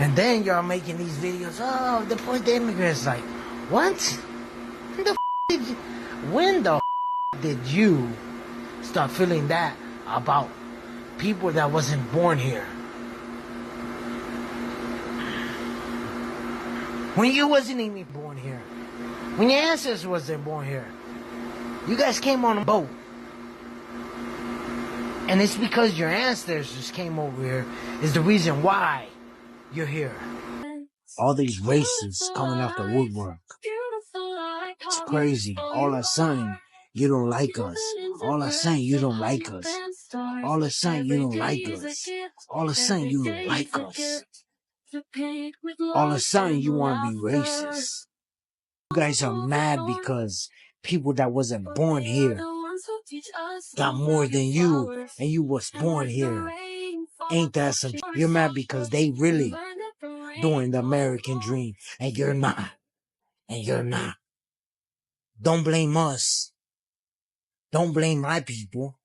And then y'all making these videos, oh, deport the immigrants. Like, what? When the did you start feeling that about people that wasn't born here? When you wasn't even born here. When your ancestors wasn't born here. You guys came on a boat. And it's because your ancestors came over here is the reason why you're here. All these races coming out the woodwork. It's crazy. All of a sudden, you don't like us. All of a sudden, you don't like us. All of a sudden, you don't like us. All of a sudden, you don't like us. All of a sudden, you want to be racist. You guys are mad because people that wasn't born here got more than you, and you was born here. Ain't that some? You're mad because they really doing the American dream, and you're not. And you're not. Don't blame us. Don't blame my people.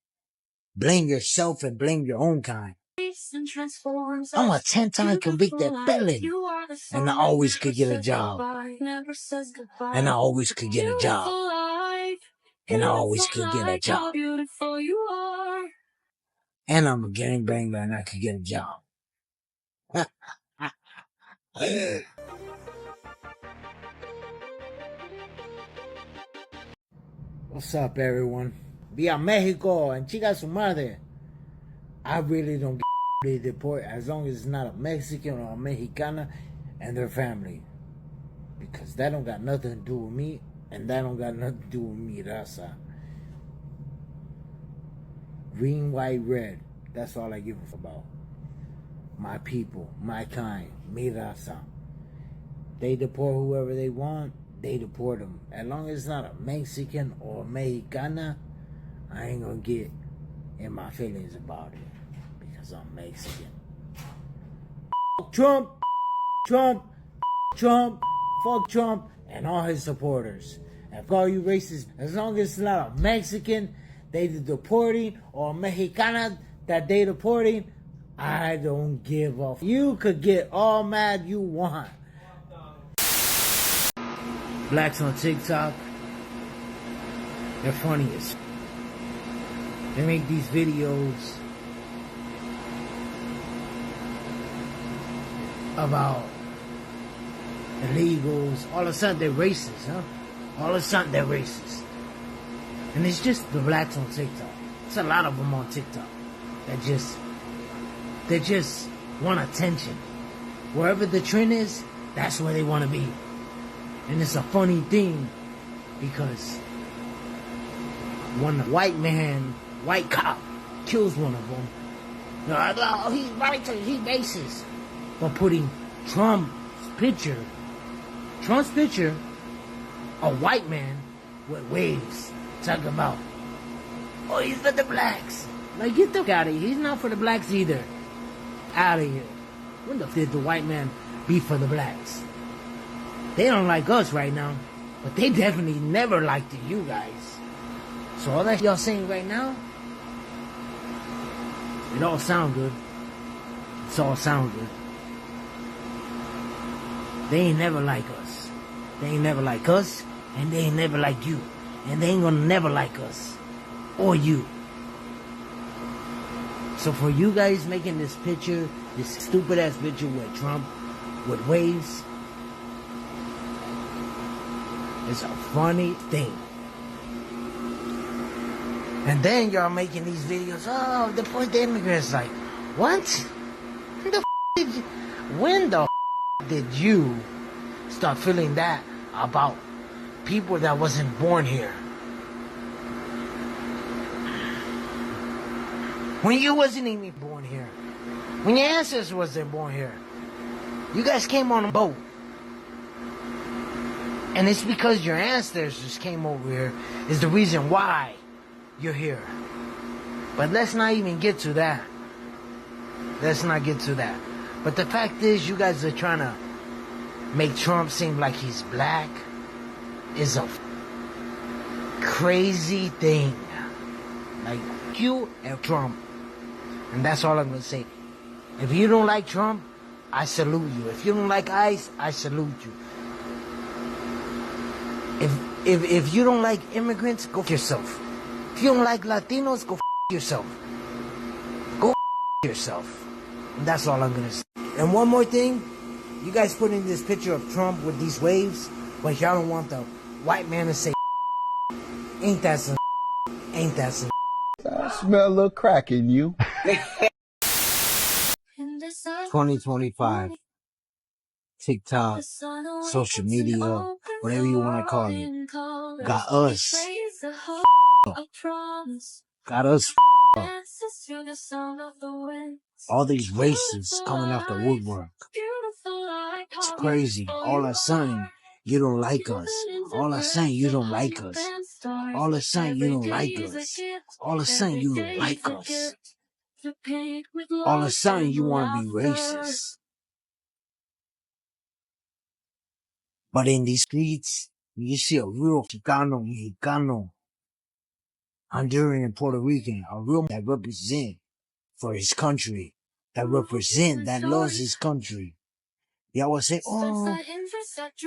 Blame yourself and blame your own kind. I'm a 10-time convicted felon, and I always could get a job. And I always could get a job. And I always could get a job. And I'm a gangbanger and I could get a job. What's up, everyone? Via Mexico and chica su madre. I really don't get deport as long as it's not a Mexican or a Mexicana and their family. Because that don't got nothing to do with me, and that don't got nothing to do with me, raza. Green, white, red. That's all I give a fuck about. My people, my kind, mi raza. They deport whoever they want, they deport them. As long as it's not a Mexican or a Mexicana, I ain't gonna get in my feelings about it. Because I'm Mexican. Trump, Trump, Trump, fuck Trump and all his supporters. And for all you racists, as long as it's not a Mexican they deporting or a Mexicana that they deporting, I don't give a f. You could get all mad you want. Blacks on TikTok, they're funniest. They make these videos about illegals. All of a sudden they're racist, huh? All of a sudden they're racist. And it's just the blacks on TikTok. It's a lot of them on TikTok that just want attention. Wherever the trend is, that's where they want to be. And it's a funny thing because when a white cop kills one of them, they're like, oh, he's racist, he's racist. But putting Trump's picture, a white man with waves, talking about, oh, he's for the blacks. Like, get the f*** out of here. He's not for the blacks either. Out of here. When the f*** did the white man be for the blacks? They don't like us right now, but they definitely never liked you guys. So all that y'all saying right now, it all sound good. It's all sound good. They ain't never like us. They ain't never like us, and they ain't never like you. And they ain't gonna never like us. Or you. So for you guys making this picture, this stupid ass picture with Trump, with waves, it's a funny thing. And then y'all making these videos, oh, deport the immigrants. Like, what? When the did you start feeling that about people that wasn't born here? When you wasn't even born here. When your ancestors wasn't born here. You guys came on a boat. And it's because your ancestors came over here is the reason why you're here. But let's not even get to that. Let's not get to that. But the fact is, you guys are trying to make Trump seem like he's black is a crazy thing. Like, you and Trump. And that's all I'm going to say. If you don't like Trump, I salute you. If you don't like ICE, I salute you. If you don't like immigrants, go f yourself. If you don't like Latinos, go f yourself. Go f yourself. And that's all I'm gonna say. And one more thing, you guys put in this picture of Trump with these waves, but y'all don't want the white man to say ain't that some ain't that some I smell a little crack in you. 2025. TikTok, social media, whatever you want to call it, got us up. All these racists coming out the woodwork. It's crazy. All of a sudden, you don't like us. All of a sudden, you don't like us. All of a sudden, you don't like us. All of a sudden, you don't like us. All of a sudden, you want to be racist. But in these streets, you see a real Chicano, Mexicano, Honduran, Puerto Rican, a real that represent for his country, that represent, that loves his country. They always say, oh,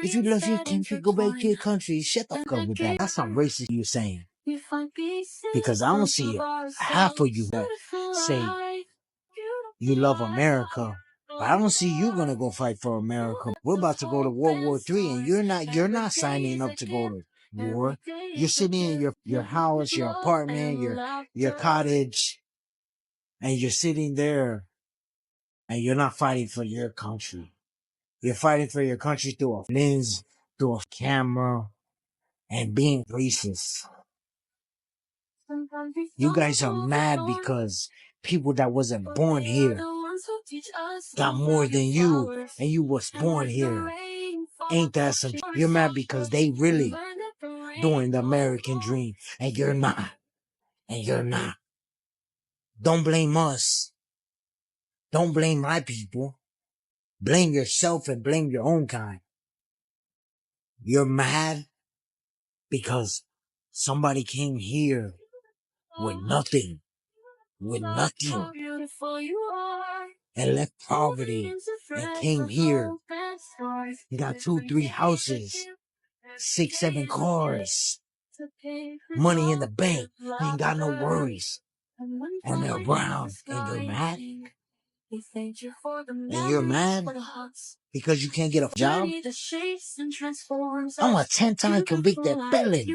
if you love your country, go back to your country. Shut the fuck up with that. That's not racist you're saying. Because I don't see half of you that say you love America. But I don't see you gonna go fight for America. We're about to go to World War III, and you're not signing up to go to war. You're sitting in your house, your apartment, your cottage, and you're sitting there, and you're not fighting for your country. You're fighting for your country through a lens, through a camera, and being racist. You guys are mad because people that wasn't born here got more than you, and you was born here. Ain't that some? You're mad because they really doing the American dream, and you're not. And you're not. Don't blame us. Don't blame my people. Blame yourself and blame your own kind. You're mad because somebody came here with nothing, and left poverty and came here. You got 2, 3 houses, 6, 7 cars, money in the bank, ain't got no worries, and they're brown, and you're mad? And you're mad because you can't get a job? I'm a 10-time convicted felon,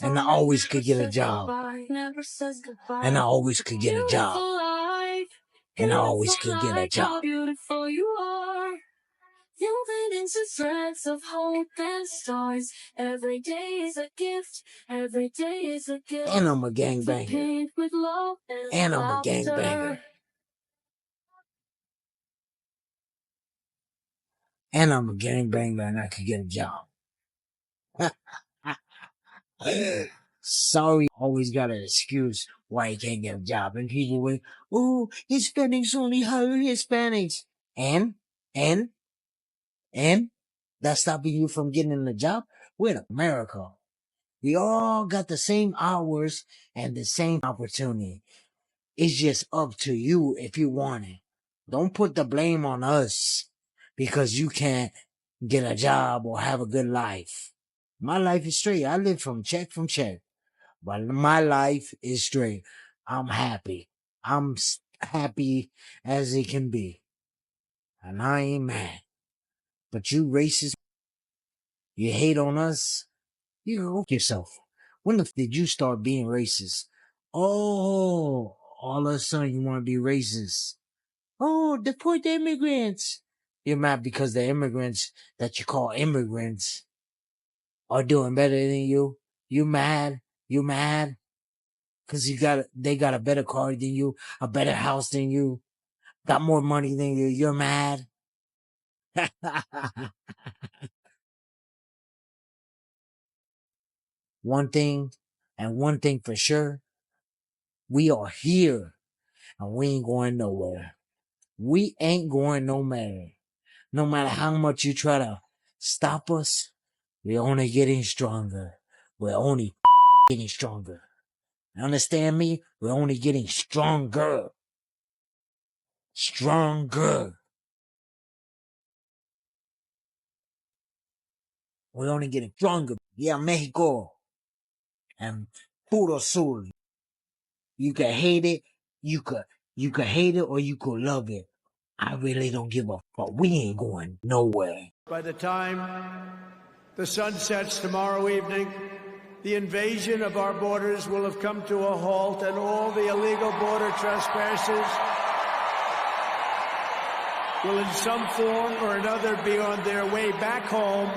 and I always could get a job. And I always could get a job. And I always could get a job. Woven into threads of hope and stars. Every day is a gift. Every day is a gift. And I'm a gangbanger. And I'm a gangbanger. And I'm a gangbanger, and I could get a job. Sorry, always got an excuse why he can't get a job. And people went, oh, Hispanics only hire Hispanics. And that's stopping you from getting a job? We're in America. We all got the same hours and the same opportunity. It's just up to you if you want it. Don't put the blame on us because you can't get a job or have a good life. My life is straight. I live from check. But my life is straight. I'm happy. I'm happy as it can be. And I ain't mad. But you racist, you hate on us, you go yourself. When the did you start being racist? Oh, all of a sudden you want to be racist. Oh, deport the immigrants. You're mad because the immigrants that you call immigrants are doing better than you. You mad? You mad? Cause they got a better car than you, a better house than you, got more money than you. You're mad? One thing for sure, we are here and we ain't going nowhere. We ain't going nowhere. No matter how much you try to stop us, we're only getting stronger. We're only getting stronger. Understand me? We're only getting stronger. Stronger. We're only getting stronger. Yeah, Mexico. And puro sur. You can hate it. You could hate it or you could love it. I really don't give a fuck. We ain't going nowhere. By the time the sun sets tomorrow evening, the invasion of our borders will have come to a halt, and all the illegal border trespassers will in some form or another be on their way back home.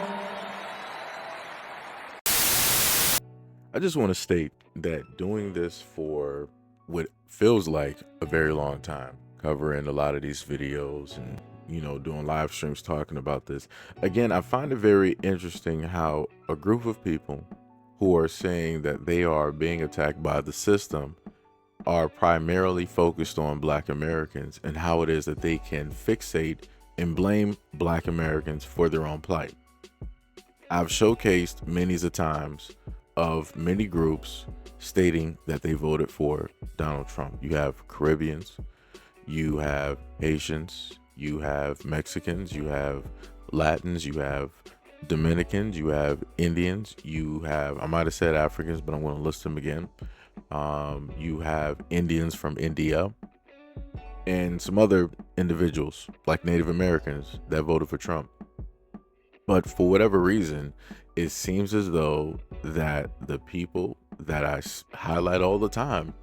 I just want to state that doing this for what feels like a very long time, covering a lot of these videos and, you know, doing live streams talking about this. Again, I find it very interesting how a group of people who are saying that they are being attacked by the system are primarily focused on Black Americans and how it is that they can fixate and blame Black Americans for their own plight. I've showcased many a times of many groups stating that they voted for Donald Trump. You have Caribbeans, you have Haitians, you have Mexicans, you have Latins, you have Dominicans, you have Indians, you have, I might have said Africans, but I'm going to list them again. You have Indians from India and some other individuals like Native Americans that voted for Trump. But for whatever reason, it seems as though that the people that I highlight all the time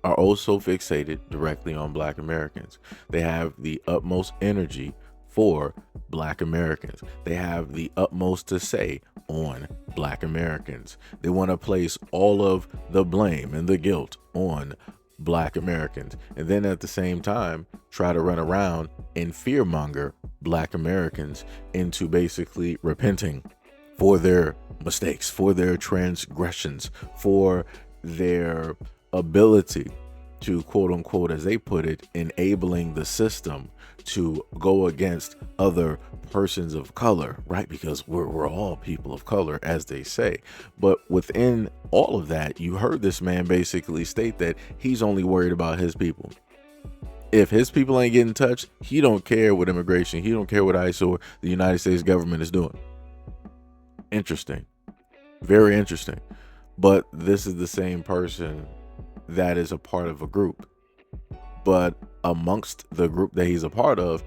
are also fixated directly on Black Americans. They have the utmost energy for Black Americans. They have the utmost to say on Black Americans. They want to place all of the blame and the guilt on Black Americans, and then at the same time try to run around and fearmonger Black Americans into basically repenting for their mistakes, for their transgressions, for their ability to, quote unquote, as they put it, enabling the system to go against other persons of color, right? Because we're all people of color, as they say. But within all of that, you heard this man basically state that he's only worried about his people. If his people ain't getting touched, he don't care what immigration, he don't care what ICE or the United States government is doing. Interesting. Very interesting. But this is the same person that is a part of a group. But amongst the group that he's a part of,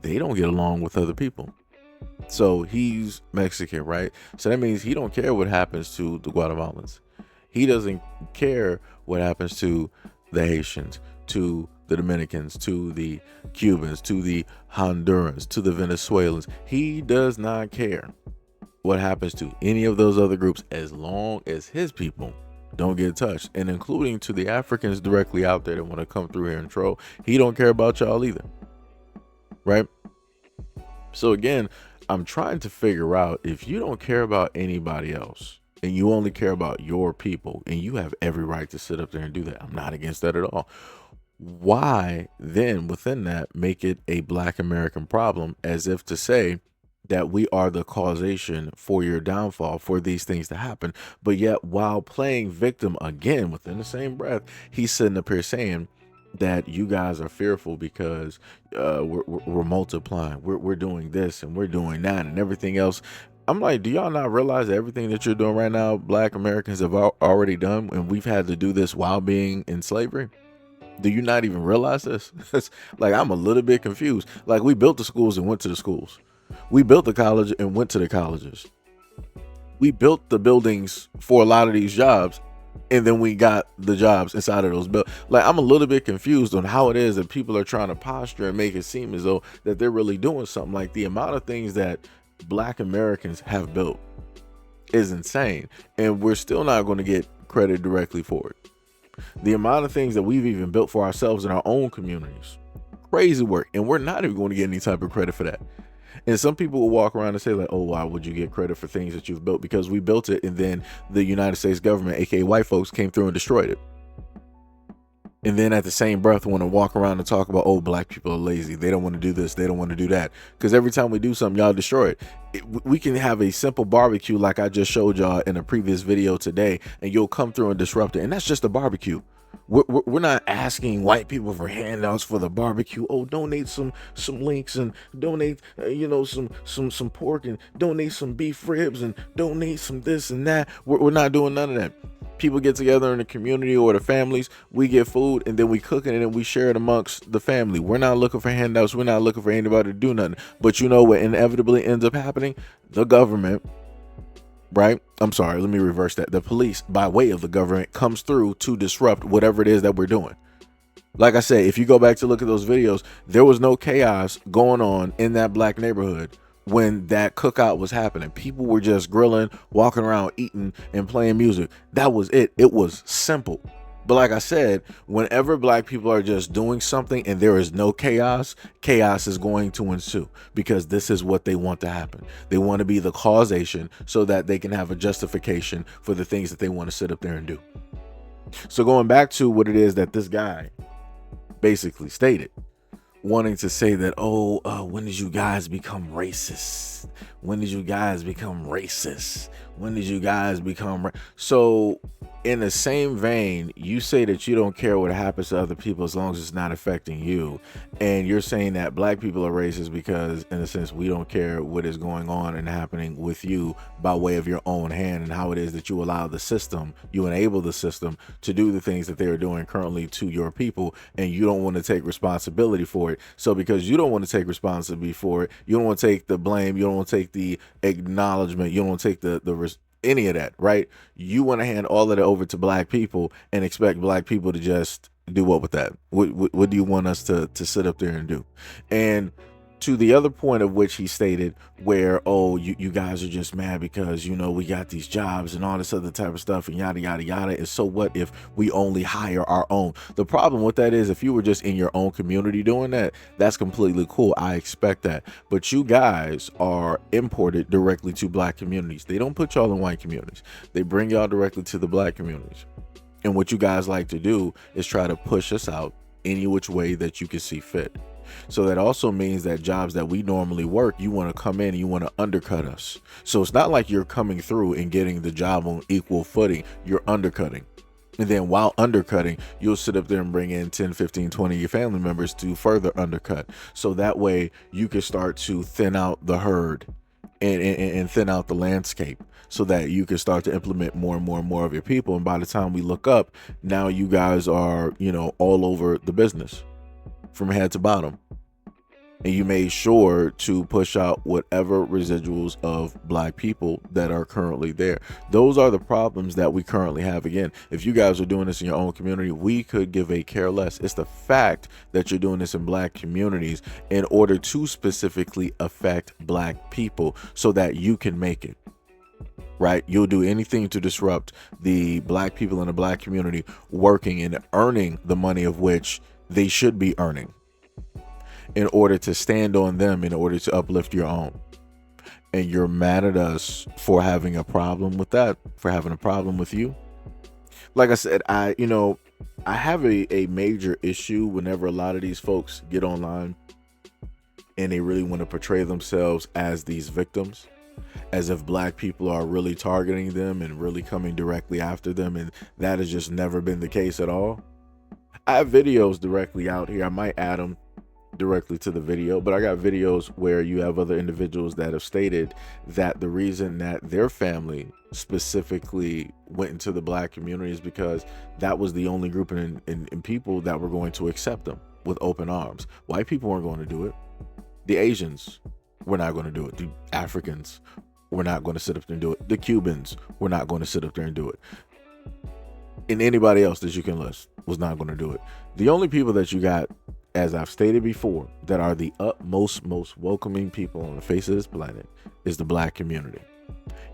they don't get along with other people. So he's Mexican, right? So that means he don't care what happens to the Guatemalans. He doesn't care what happens to the Haitians, to the Dominicans, to the Cubans, to the Hondurans, to the Venezuelans. He does not care what happens to any of those other groups as long as his people don't get touched, and including to the Africans directly out there that want to come through here and troll. He don't care about y'all either, right? So again, I'm trying to figure out, if you don't care about anybody else and you only care about your people, and you have every right to sit up there and do that, I'm not against that at all, why then within that make it a Black American problem, as if to say that we are the causation for your downfall, for these things to happen? But yet, while playing victim again within the same breath, he's sitting up here saying that you guys are fearful because we're multiplying, we're doing this and we're doing that and everything else. I'm like, do y'all not realize that everything that you're doing right now, Black Americans have already done, and we've had to do this while being in slavery? Do you not even realize this? Like, I'm a little bit confused. Like, we built the schools and went to the schools. We built the college and went to the colleges. We built the buildings for a lot of these jobs, and then we got the jobs inside of those buildings. Like, I'm a little bit confused on how it is that people are trying to posture and make it seem as though that they're really doing something. Like, the amount of things that Black Americans have built is insane, and we're still not going to get credit directly for it. The amount of things that we've even built for ourselves in our own communities, crazy work, and we're not even going to get any type of credit for that. And some people will walk around and say like, oh, why would you get credit for things that you've built? Because we built it, and then the United States government, aka white folks, came through and destroyed it. And then at the same breath want to walk around and talk about, oh, Black people are lazy, they don't want to do this, they don't want to do that. Because every time we do something, y'all destroy it. We can have a simple barbecue like I just showed y'all in a previous video today, and you'll come through and disrupt it, and that's just a barbecue. We're not asking white people for handouts for the barbecue. Oh, donate some links and donate some pork and donate some beef ribs and donate some this and that. We're not doing none of that. People get together in the community or the families, we get food, and then we cook it and then we share it amongst the family. We're not looking for handouts. We're not looking for anybody to do nothing. But you know what inevitably ends up happening? The government, right? I'm sorry, let me reverse that. The police, by way of the government, comes through to disrupt whatever it is that we're doing. Like I said, if you go back to look at those videos, there was no chaos going on in that black neighborhood when that cookout was happening. People were just grilling, walking around, eating, and playing music. That was it. It was simple. But like I said, whenever black people are just doing something and there is no chaos, chaos is going to ensue, because this is what they want to happen. They want to be the causation so that they can have a justification for the things that they want to sit up there and do. So going back to what it is that this guy basically stated, wanting to say that, when did you guys become racist? When did you guys become racist? When did you guys become so in the same vein, you say that you don't care what happens to other people as long as it's not affecting you, and you're saying that black people are racist because, in a sense, we don't care what is going on and happening with you by way of your own hand, and how it is that you allow the system, you enable the system to do the things that they're doing currently to your people, and you don't want to take responsibility for it. So because you don't want to take responsibility for it, you don't want to take the blame, you don't want to take the acknowledgement, you don't want to take the any of that, right? You want to hand all of it over to black people and expect black people to just do what with that? What do you want us to sit up there and do? And to the other point of which he stated, where, you guys are just mad because, we got these jobs and all this other type of stuff and yada, yada, yada. And so what if we only hire our own? The problem with that is, if you were just in your own community doing that, that's completely cool. I expect that. But you guys are imported directly to black communities. They don't put y'all in white communities. They bring y'all directly to the black communities. And what you guys like to do is try to push us out any which way that you can see fit. So that also means that jobs that we normally work, you want to come in and you want to undercut us. So it's not like you're coming through and getting the job on equal footing. You're undercutting. And then while undercutting, you'll sit up there and bring in 10, 15, 20 of your family members to further undercut. So that way you can start to thin out the herd and thin out the landscape, so that you can start to implement more and more and more of your people. And by the time we look up, now you guys are, all over the business from head to bottom. And you made sure to push out whatever residuals of black people that are currently there. Those are the problems that we currently have. Again, if you guys are doing this in your own community, we could give a care less. It's the fact that you're doing this in black communities in order to specifically affect black people so that you can make it. Right? You'll do anything to disrupt the black people in the black community working and earning the money of which they should be earning, in order to stand on them, in order to uplift your own. And you're mad at us for having a problem with that, for having a problem with you. Like I said, I have a major issue whenever a lot of these folks get online and they really want to portray themselves as these victims, as if black people are really targeting them and really coming directly after them. And that has just never been the case at all. I have videos directly out here. I might add them directly to the video, but I got videos where you have other individuals that have stated that the reason that their family specifically went into the black community is because that was the only group in people that were going to accept them with open arms. White people weren't going to do it. The Asians were not going to do it. The Africans were not going to sit up there and do it. The Cubans were not going to sit up there and do it. And anybody else that you can list was not going to do it. The only people that you got, as I've stated before, that are the most welcoming people on the face of this planet is the black community.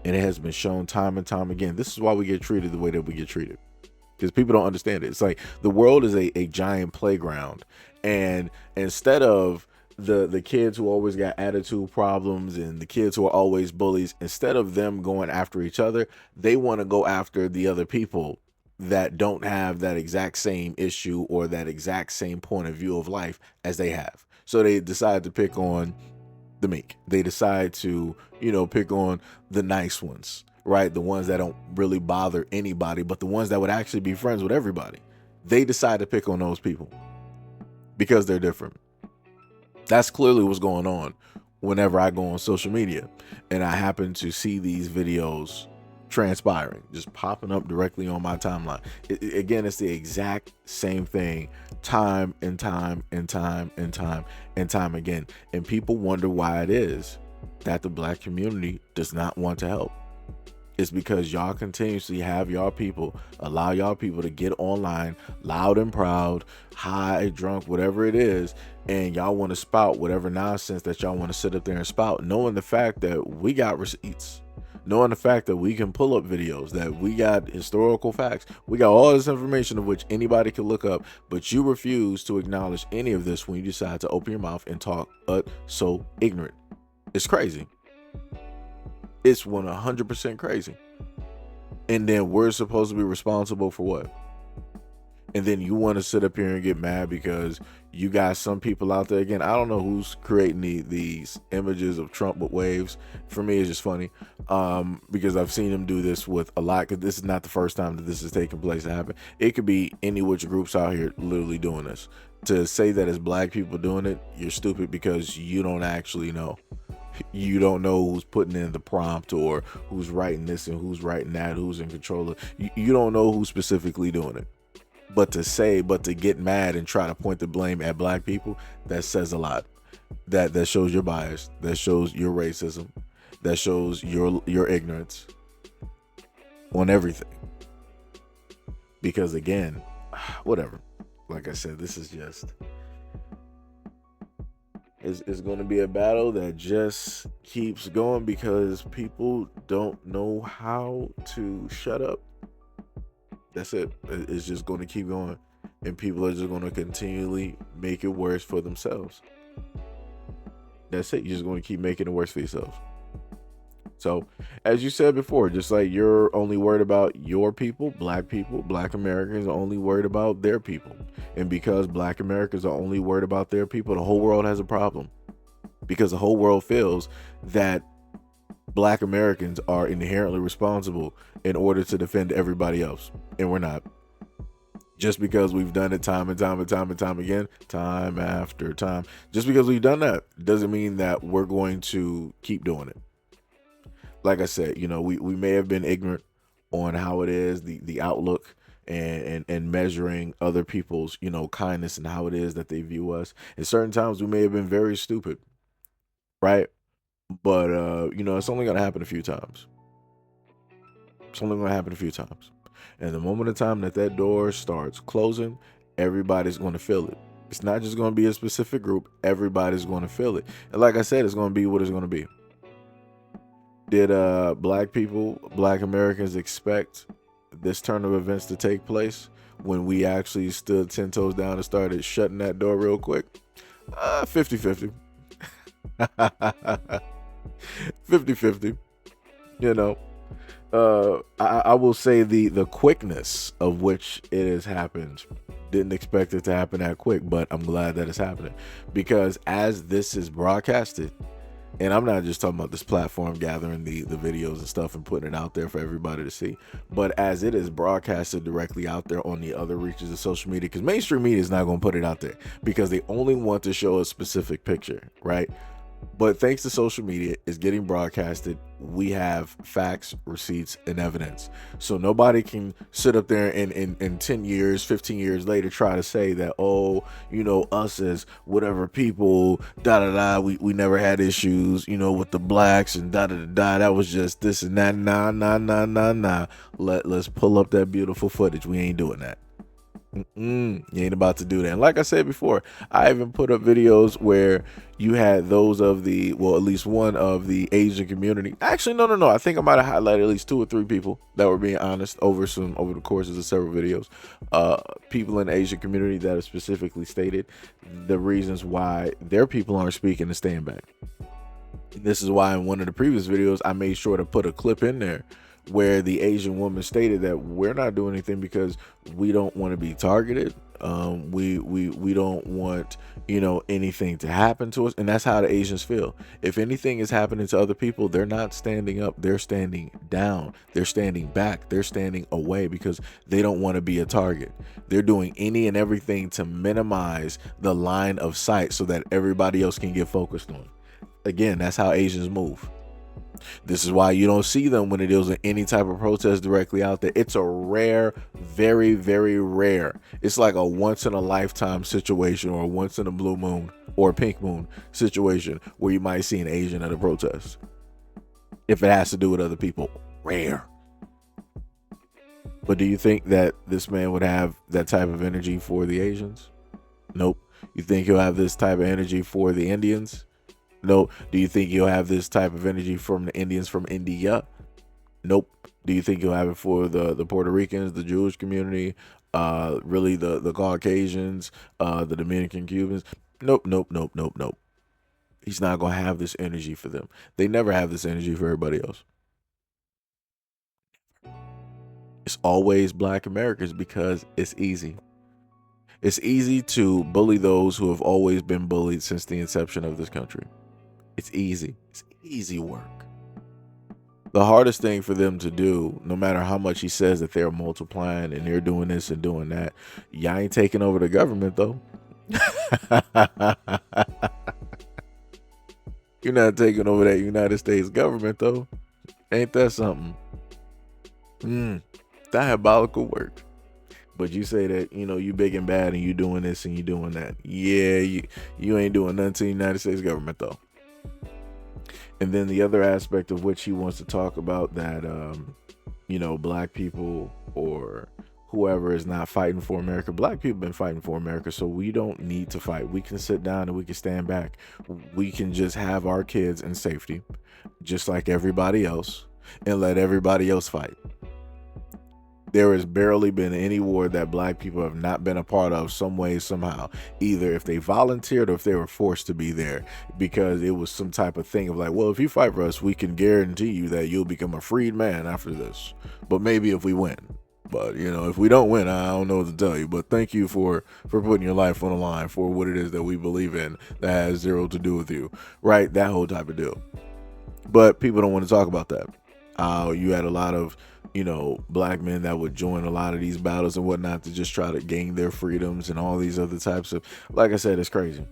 And it has been shown time and time again. This is why we get treated the way that we get treated, because people don't understand it. It's like the world is a giant playground, and instead of the kids who always got attitude problems and the kids who are always bullies, instead of them going after each other, they want to go after the other people that don't have that exact same issue or that exact same point of view of life as they have. So they decide to pick on the meek. They decide to, pick on the nice ones, right? The ones that don't really bother anybody, but the ones that would actually be friends with everybody. they decide to pick on those people because they're different. That's clearly what's going on whenever I go on social media and I happen to see these videos transpiring, just popping up directly on my timeline. Again, it's the exact same thing time and time and time and time and time again. And people wonder why it is that the black community does not want to help. It's because y'all continuously have y'all people, allow y'all people to get online loud and proud, high, drunk, whatever it is, and y'all want to spout whatever nonsense that y'all want to sit up there and spout, knowing the fact that we got receipts, knowing the fact that we can pull up videos, that we got historical facts, we got all this information of which anybody can look up, but you refuse to acknowledge any of this when you decide to open your mouth and talk so ignorant. It's crazy. It's 100% crazy. And then we're supposed to be responsible for what? And then you want to sit up here and get mad because you got some people out there. Again, I don't know who's creating these images of Trump with waves. For me, it's just funny because I've seen him do this with a lot, because this is not the first time that this is taking place to happen. It could be any which groups out here literally doing this. To say that it's black people doing it, you're stupid because you don't actually know. You don't know who's putting in the prompt or who's writing this and who's writing that, who's in control of. You don't know who's specifically doing it. But to get mad and try to point the blame at black people, that says a lot. That shows your bias. That shows your racism. That shows your ignorance on everything. Because again, whatever. Like I said, this is just. It's going to be a battle that just keeps going because people don't know how to shut up. That's it. It's just going to keep going. And people are just going to continually make it worse for themselves. That's it. You're just going to keep making it worse for yourselves. So, as you said before, just like you're only worried about your people, black Americans are only worried about their people. And because black Americans are only worried about their people, the whole world has a problem. Because the whole world feels that black Americans are inherently responsible in order to defend everybody else. And we're not. Just because we've done it time and time and time and time again, time after time. Just because we've done that doesn't mean that we're going to keep doing it. Like I said, we may have been ignorant on how it is, the outlook and measuring other people's, kindness and how it is that they view us. At certain times, we may have been very stupid, right? But, it's only going to happen a few times. It's only going to happen a few times. And the moment of time that door starts closing, everybody's going to feel it. It's not just going to be a specific group. Everybody's going to feel it. And like I said, it's going to be what it's going to be. Did black Americans expect this turn of events to take place when we actually stood 10 toes down and started shutting that door real quick? 50-50. 50-50. I will say the quickness of which it has happened, didn't expect it to happen that quick, but I'm glad that it's happening, because as this is broadcasted, and I'm not just talking about this platform gathering the videos and stuff and putting it out there for everybody to see, but as it is broadcasted directly out there on the other reaches of social media, because mainstream media is not going to put it out there because they only want to show a specific picture, right? But thanks to social media, it's getting broadcasted. We have facts, receipts, and evidence. So nobody can sit up there and in 10 years, 15 years later try to say that, us as whatever people, we never had issues, with the blacks and that was just this and that. Nah. Let's pull up that beautiful footage. We ain't doing that. You ain't about to do that. And like I said before, I even put up videos where you had those of at least one of the Asian community. Actually, no. I think I might have highlighted at least 2 or 3 people that were being honest over the courses of several videos. People in the Asian community that have specifically stated the reasons why their people aren't speaking and staying back. This is why in one of the previous videos, I made sure to put a clip in there where the Asian woman stated that we're not doing anything because we don't want to be targeted. We don't want, you know, anything to happen to us. And that's how the Asians feel. If anything is happening to other people, they're not standing up, they're standing down, they're standing back, they're standing away because they don't want to be a target. They're doing any and everything to minimize the line of sight so that everybody else can get focused on. Again, that's how Asians move. This is why you don't see them when it deals with any type of protest directly out there. It's a rare, very, very rare. It's like a once in a lifetime situation, or a once in a blue moon or pink moon situation where you might see an Asian at a protest. If it has to do with other people, rare. But do you think that this man would have that type of energy for the Asians? Nope. You think he'll have this type of energy for the Indians? No. Do you think you'll have this type of energy from the Indians from India? Nope. Do you think you'll have it for the Puerto Ricans, the Jewish community, really the Caucasians, the Dominican Cubans? Nope, nope, nope, nope, nope. He's not going to have this energy for them. They never have this energy for everybody else. It's always Black Americans because it's easy. It's easy to bully those who have always been bullied since the inception of this country. It's easy. It's easy work. The hardest thing for them to do, no matter how much he says that they're multiplying and they're doing this and doing that, y'all ain't taking over the government, though. You're not taking over that United States government, though. Ain't that something? Diabolical work. But you say that, you know, you big and bad and you doing this and you doing that. Yeah, you ain't doing nothing to the United States government, though. And then the other aspect of which he wants to talk about that, you know, Black people or whoever is not fighting for America. Black people have been fighting for America, so we don't need to fight. We can sit down and we can stand back. We can just have our kids in safety, just like everybody else, and let everybody else fight. There has barely been any war that Black people have not been a part of some way, somehow, either if they volunteered or if they were forced to be there, because it was some type of thing of like, well, if you fight for us, we can guarantee you that you'll become a freed man after this. But maybe if we win. But, you know, if we don't win, I don't know what to tell you. But thank you for putting your life on the line for what it is that we believe in that has zero to do with you. Right? That whole type of deal. But people don't want to talk about that. You had a lot of, you know, Black men that would join a lot of these battles and whatnot to just try to gain their freedoms and all these other types of, like I said, it's crazy.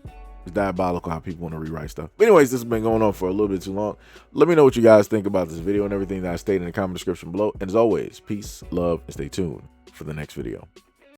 It's diabolical how people want to rewrite stuff. But anyways, this has been going on for a little bit too long. Let me know what you guys think about this video and everything that I stated in the comment description below. And as always, peace, love, and stay tuned for the next video.